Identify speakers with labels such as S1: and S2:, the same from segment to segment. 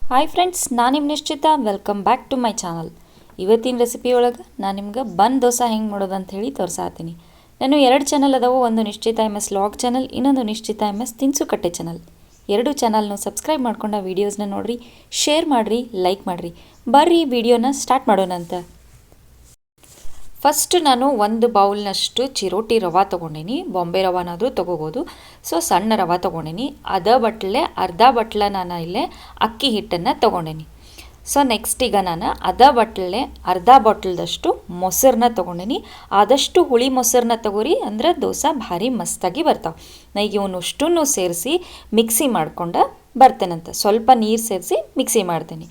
S1: Hi friends, ನಾನು ನಿಮ್ಮ Nishchita. Welcome back to my channel. ಇವತ್ತಿನ ರೆಸಿಪಿ ಒಳಗೆ ನಾನು ನಿಮ್ಗೆ ಬನ್ ದೋಸೆ ಹೆಂಗೆ ಮಾಡೋದು ಅಂತ ಹೇಳಿ ತೋರಿಸಾತೀನಿ. ನಾನು 2 ಚಾನಲ್ ಅದಾವು. ಒಂದು ನಿಶ್ಚಿತ MS ಲಾಗ್ ಚಾನಲ್, ಇನ್ನೊಂದು ನಿಶ್ಚಿತ MS ತಿನಿಸುಕಟ್ಟೆ ಚಾನಲ್. 2 ಚಾನಲ್ನು ಸಬ್ಸ್ಕ್ರೈಬ್ ಮಾಡ್ಕೊಂಡು ವೀಡಿಯೋಸ್ನ ನೋಡಿರಿ, ಶೇರ್ ಮಾಡಿರಿ, ಲೈಕ್ ಮಾಡಿರಿ. ಬರ್ರಿ ವಿಡಿಯೋನ ಸ್ಟಾರ್ಟ್ ಮಾಡೋಣಂತ. ಫಸ್ಟ್ ನಾನು ಒಂದು ಬೌಲ್ನಷ್ಟು ಚಿರೋಟಿ ರವೆ ತೊಗೊಂಡಿನಿ. ಬಾಂಬೆ ರವಾನಾದರೂ ತೊಗೋಬೋದು. ಸೊ ಸಣ್ಣ ರವೆ ತೊಗೊಂಡಿನಿ. ಅರ್ಧ ಬಟ್ಲ ನಾನು ಇಲ್ಲೇ ಅಕ್ಕಿ ಹಿಟ್ಟನ್ನು ತೊಗೊಂಡಿನಿ. ಸೊ ನೆಕ್ಸ್ಟ್ ಈಗ ನಾನು ಅರ್ಧ ಬಾಟಲ್ದಷ್ಟು ಮೊಸರನ್ನ ತೊಗೊಂಡಿನಿ. ಆದಷ್ಟು ಹುಳಿ ಮೊಸರನ್ನ ತೊಗೋರಿ, ಅಂದ್ರೆ ದೋಸೆ ಭಾರಿ ಮಸ್ತಾಗಿ ಬರ್ತಾವೆ. ನಾ ಈಗ ಇವನ್ನಷ್ಟನ್ನು ಸೇರಿಸಿ ಮಿಕ್ಸಿ ಮಾಡ್ಕೊಂಡು ಬರ್ತೇನಂತ. ಸ್ವಲ್ಪ ನೀರು ಸೇರಿಸಿ ಮಿಕ್ಸಿ ಮಾಡ್ತೀನಿ.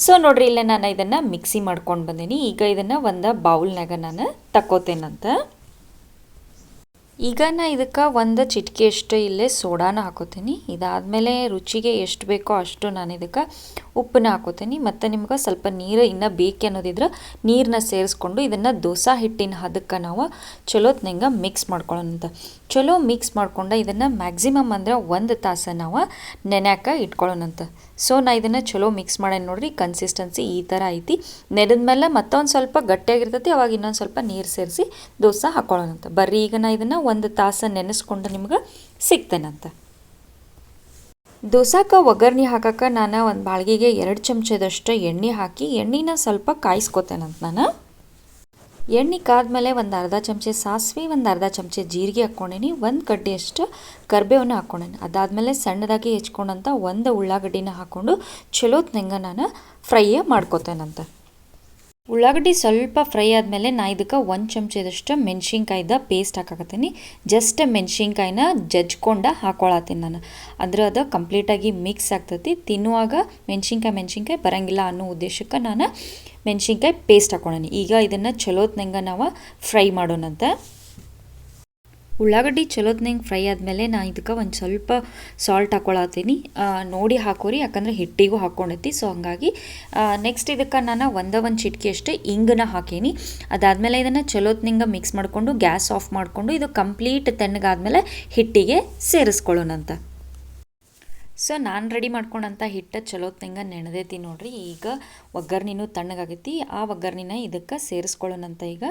S1: ಸೊ ನೋಡ್ರಿ, ಇಲ್ಲೇ ನಾನು ಇದನ್ನು ಮಿಕ್ಸಿ ಮಾಡ್ಕೊಂಡು ಬಂದೀನಿ. ಈಗ ಇದನ್ನು ಒಂದು ಬೌಲ್ನಾಗ ನಾನು ತಕ್ಕೋತೇನಂತ. ಈಗ ನಾ ಇದಕ್ಕೆ ಒಂದು ಚಿಟಿಕೆಯಷ್ಟು ಇಲ್ಲೇ ಸೋಡಾನ ಹಾಕೋತೀನಿ. ಇದಾದಮೇಲೆ ರುಚಿಗೆ ಎಷ್ಟು ಬೇಕೋ ಅಷ್ಟು ನಾನು ಇದಕ್ಕೆ ಉಪ್ಪನ್ನ ಹಾಕೋತೀನಿ. ಮತ್ತು ನಿಮ್ಗೆ ಸ್ವಲ್ಪ ನೀರು ಇನ್ನೂ ಬೇಕು ಅನ್ನೋದಿದ್ರೆ ನೀರನ್ನ ಸೇರಿಸ್ಕೊಂಡು ಇದನ್ನು ದೋಸೆ ಹಿಟ್ಟಿನ ಹದಕ್ಕೆ ನಾವು ಚಲೋತ್ನಂಗೆ ಮಿಕ್ಸ್ ಮಾಡ್ಕೊಳ್ಳೋಣಂತ. ಚಲೋ ಮಿಕ್ಸ್ ಮಾಡ್ಕೊಂಡು ಇದನ್ನು ಮ್ಯಾಕ್ಸಿಮಮ್ ಅಂದರೆ 1 ತಾಸು ನಾವು ನೆನೆಯಾಕ ಇಟ್ಕೊಳ್ಳೋಣಂತ. ಸೊ ನಾ ಇದನ್ನು ಚಲೋ ಮಿಕ್ಸ್ ಮಾಡೇನಿ ನೋಡ್ರಿ. ಕನ್ಸಿಸ್ಟೆನ್ಸಿ ಈ ಥರ ಐತಿ. ನೆನೆದ್ಮೇಲೆ ಮತ್ತೊಂದು ಸ್ವಲ್ಪ ಗಟ್ಟಿಯಾಗಿರ್ತೈತಿ. ಅವಾಗ ಇನ್ನೊಂದು ಸ್ವಲ್ಪ ನೀರು ಸೇರಿಸಿ ದೋಸೆ ಹಾಕೊಳ್ಳೋಣಂತ. ಬರ್ರಿ ಈಗ ನಾ ಇದನ್ನು 1 ತಾಸು ನೆನೆಸ್ಕೊಂಡು ನಿಮ್ಗೆ ಸಿಗ್ತೇನಂತ. ದೋಸೆಗೆ ಒಗ್ಗರಣೆ ಹಾಕಕ್ಕೆ ನಾನು ಒಂದು ಬಾಳ್ಗಿಗೆ 2 ಚಮಚದಷ್ಟು ಎಣ್ಣೆ ಹಾಕಿ ಎಣ್ಣೆನ ಸ್ವಲ್ಪ ಕಾಯಿಸ್ಕೊತೇನಂತ. ನಾನು ಎಣ್ಣೆ ಕಾದ್ಮೇಲೆ ಒಂದು ಅರ್ಧ ಚಮಚೆ ಸಾಸಿವೆ, ಒಂದು ಅರ್ಧ ಚಮಚೆ ಜೀರಿಗೆ ಹಾಕ್ಕೊಂಡೀನಿ. 1 ಕಡ್ಡಿಯಷ್ಟು ಕರಿಬೇವನ್ನ ಹಾಕ್ಕೊಂಡೇನಿ. ಅದಾದಮೇಲೆ ಸಣ್ಣದಾಗಿ ಹೆಚ್ಕೊಂಡಂಥ 1 ಉಳ್ಳಾಗಡ್ಡಿನ ಹಾಕ್ಕೊಂಡು ಚಲೋತ್ನಂಗೆ ನಾನು ಫ್ರೈ ಮಾಡ್ಕೊತೇನಂತ. ಉಳ್ಳಾಗಡ್ಡಿ ಸ್ವಲ್ಪ ಫ್ರೈ ಆದಮೇಲೆ ನಾ ಇದಕ್ಕೆ 1 ಚಮಚದಷ್ಟು ಮೆಣಸಿನ್ಕಾಯ್ದ ಪೇಸ್ಟ್ ಹಾಕಾಕತ್ತೀನಿ. ಜಸ್ಟ್ ಮೆಣಸಿನ್ಕಾಯಿನ ಜಜ್ಕೊಂಡು ಹಾಕೊಳತ್ತೀನಿ ನಾನು. ಅಂದ್ರೆ ಅದು ಕಂಪ್ಲೀಟಾಗಿ ಮಿಕ್ಸ್ ಆಗ್ತೈತಿ. ತಿನ್ನುವಾಗ ಮೆಣಸಿನ್ಕಾಯಿ ಬರೋಂಗಿಲ್ಲ ಅನ್ನೋ ಉದ್ದೇಶಕ್ಕೆ ನಾನು ಮೆಣಸಿನ್ಕಾಯಿ ಪೇಸ್ಟ್ ಹಾಕ್ಕೊಂಡೀನಿ. ಈಗ ಇದನ್ನು ಚಲೋತ್ನಂಗೆ ನಾವು ಫ್ರೈ ಮಾಡೋಣಂತ. ಉಳ್ಳಾಗಡ್ಡಿ ಚಲೋತ್ನಂಗೆ ಫ್ರೈ ಆದಮೇಲೆ ನಾನು ಇದಕ್ಕೆ ಒಂದು ಸ್ವಲ್ಪ ಸಾಲ್ಟ್ ಹಾಕ್ಕೊಳತ್ತೀನಿ. ನೋಡಿ ಹಾಕೋರಿ, ಯಾಕಂದರೆ ಹಿಟ್ಟಿಗೂ ಹಾಕ್ಕೊಂಡೈತಿ. ಸೊ ಹಂಗಾಗಿ ನೆಕ್ಸ್ಟ್ ಇದಕ್ಕೆ ನಾನು ಒಂದು ಚಿಟಿಕೆಯಷ್ಟು ಇಂಗನ್ನ ಹಾಕೀನಿ. ಅದಾದಮೇಲೆ ಇದನ್ನು ಚಲೋತ್ನಂಗೆ ಮಿಕ್ಸ್ ಮಾಡಿಕೊಂಡು ಗ್ಯಾಸ್ ಆಫ್ ಮಾಡಿಕೊಂಡು ಇದು ಕಂಪ್ಲೀಟ್ ತಣ್ಣಗಾದ್ಮೇಲೆ ಹಿಟ್ಟಿಗೆ ಸೇರಿಸ್ಕೊಳ್ಳೋಣಂತ. ಸೊ ನಾನು ರೆಡಿ ಮಾಡ್ಕೊಂಡಂಥ ಹಿಟ್ಟು ಚಲೋತ್ನಂಗೆ ನೆನೆದೈತಿ ನೋಡ್ರಿ. ಈಗ ಒಗ್ಗರ್ಣಿನೂ ತಣ್ಣಗಾಗೈತಿ. ಆ ಒಗ್ಗರ್ಣಿನ ಇದಕ್ಕೆ ಸೇರಿಸ್ಕೊಳ್ಳೋಣಂತ. ಈಗ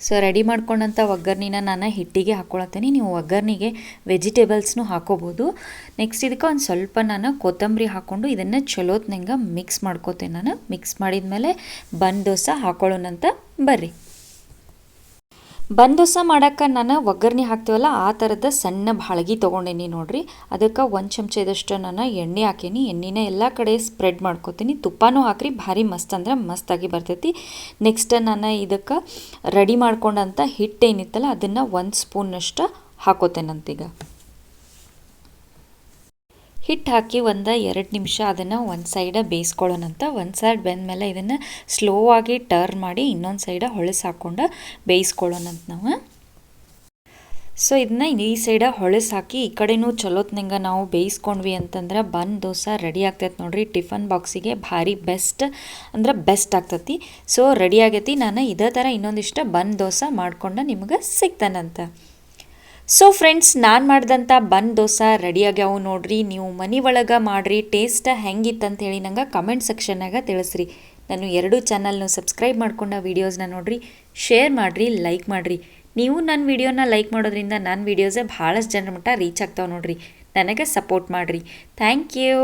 S1: ಸೊ ರೆಡಿ ಮಾಡ್ಕೊಂಡಂಥ ಒಗ್ಗರ್ಣಿನ ನಾನು ಹಿಟ್ಟಿಗೆ ಹಾಕ್ಕೊಳತ್ತೀನಿ. ನೀವು ಒಗ್ಗರ್ಣಿಗೆ ವೆಜಿಟೇಬಲ್ಸ್ನೂ ಹಾಕೋಬೋದು. ನೆಕ್ಸ್ಟ್ ಇದಕ್ಕೆ ಒಂದು ಸ್ವಲ್ಪ ನಾನು ಕೊತ್ತಂಬರಿ ಹಾಕ್ಕೊಂಡು ಇದನ್ನು ಚಲೋತ್ನಂಗೆ ಮಿಕ್ಸ್ ಮಾಡ್ಕೋತೇನೆ. ನಾನು ಮಿಕ್ಸ್ ಮಾಡಿದ್ಮೇಲೆ ಬನ್ ದೋಸೆ ಹಾಕ್ಕೊಳ್ಳೋಣಂತ. ಬರ್ರಿ, ಬನ್ ದೋಸೆ ಮಾಡೋಕ್ಕೆ ನಾನು ಒಗ್ಗರಣೆ ಹಾಕ್ತೀವಲ್ಲ ಆ ಥರದ ಸಣ್ಣ ಬಾಳ್ಗಿ ತೊಗೊಂಡೇನಿ ನೋಡ್ರಿ. ಅದಕ್ಕೆ 1 ಚಮಚದಷ್ಟು ನಾನು ಎಣ್ಣೆ ಹಾಕೀನಿ. ಎಣ್ಣೆನ ಎಲ್ಲ ಕಡೆ ಸ್ಪ್ರೆಡ್ ಮಾಡ್ಕೋತೀನಿ. ತುಪ್ಪನೂ ಹಾಕ್ರಿ, ಭಾರಿ ಮಸ್ತ್ ಅಂದ್ರೆ ಮಸ್ತಾಗಿ ಬರ್ತೈತಿ. ನೆಕ್ಸ್ಟ್ ನಾನು ಇದಕ್ಕೆ ರೆಡಿ ಮಾಡ್ಕೊಂಡಂಥ ಹಿಟ್ಟೇನಿತ್ತಲ್ಲ ಅದನ್ನು 1 ಸ್ಪೂನಷ್ಟು ಹಾಕೋತೇನಂತೀಗ. ಹಿಟ್ಟು ಹಾಕಿ ಒಂದು 2 ನಿಮಿಷ ಅದನ್ನು ಒಂದು ಸೈಡ ಬೇಯಿಸ್ಕೊಳ್ಳೋಣಂತ. ಒಂದು ಸೈಡ್ ಬೆಂದಮೇಲೆ ಇದನ್ನು ಸ್ಲೋ ಆಗಿ ಟರ್ನ್ ಮಾಡಿ ಇನ್ನೊಂದು ಸೈಡ ಹೊಳಸು ಹಾಕ್ಕೊಂಡು ಬೇಯಿಸ್ಕೊಳ್ಳೋಣಂತ ನಾವು. ಸೊ ಇದನ್ನ ಈ ಸೈಡ ಹೊಳಸು ಹಾಕಿ ಈ ಕಡೆನೂ ಚಲೋತ್ನಂಗೆ ನಾವು ಬೇಯಿಸ್ಕೊಂಡ್ವಿ ಅಂತಂದ್ರೆ ಬನ್ ದೋಸೆ ರೆಡಿ ಆಗ್ತೈತೆ ನೋಡ್ರಿ. ಟಿಫನ್ ಬಾಕ್ಸಿಗೆ ಭಾರಿ ಬೆಸ್ಟ್ ಆಗ್ತೈತಿ. ಸೊ ರೆಡಿ ಆಗೈತಿ. ನಾನು ಇದೇ ಥರ ಇನ್ನೊಂದಿಷ್ಟು ಬನ್ ದೋಸೆ ಮಾಡ್ಕೊಂಡು ನಿಮ್ಗೆ ಸಿಗ್ತಾನಂತ. ಸೊ ಫ್ರೆಂಡ್ಸ್, ನಾನು ಮಾಡಿದಂಥ ಬನ್ ದೋಸೆ ರೆಡಿಯಾಗ್ಯಾವು ನೋಡ್ರಿ. ನೀವು ಮನೆ ಒಳಗೆ ಮಾಡಿರಿ. ಟೇಸ್ಟ್ ಹೆಂಗಿತ್ತಂತ ಹೇಳಿ ನಂಗೆ ಕಮೆಂಟ್ ಸೆಕ್ಷನ್ನಾಗ ತಿಳಿಸ್ರಿ. ನಾನು 2 ಚಾನಲ್ನು ಸಬ್ಸ್ಕ್ರೈಬ್ ಮಾಡ್ಕೊಂಡು ವೀಡಿಯೋಸ್ನ ನೋಡಿರಿ, ಶೇರ್ ಮಾಡಿರಿ, ಲೈಕ್ ಮಾಡಿರಿ. ನೀವು ನನ್ನ ವೀಡಿಯೋನ ಲೈಕ್ ಮಾಡೋದ್ರಿಂದ ನನ್ನ ವೀಡಿಯೋಸೇ ಭಾಳಷ್ಟು ಜನರ ಮಟ್ಟ ರೀಚ್ ಆಗ್ತಾವೆ ನೋಡ್ರಿ. ನನಗೆ ಸಪೋರ್ಟ್ ಮಾಡಿರಿ. Thank you.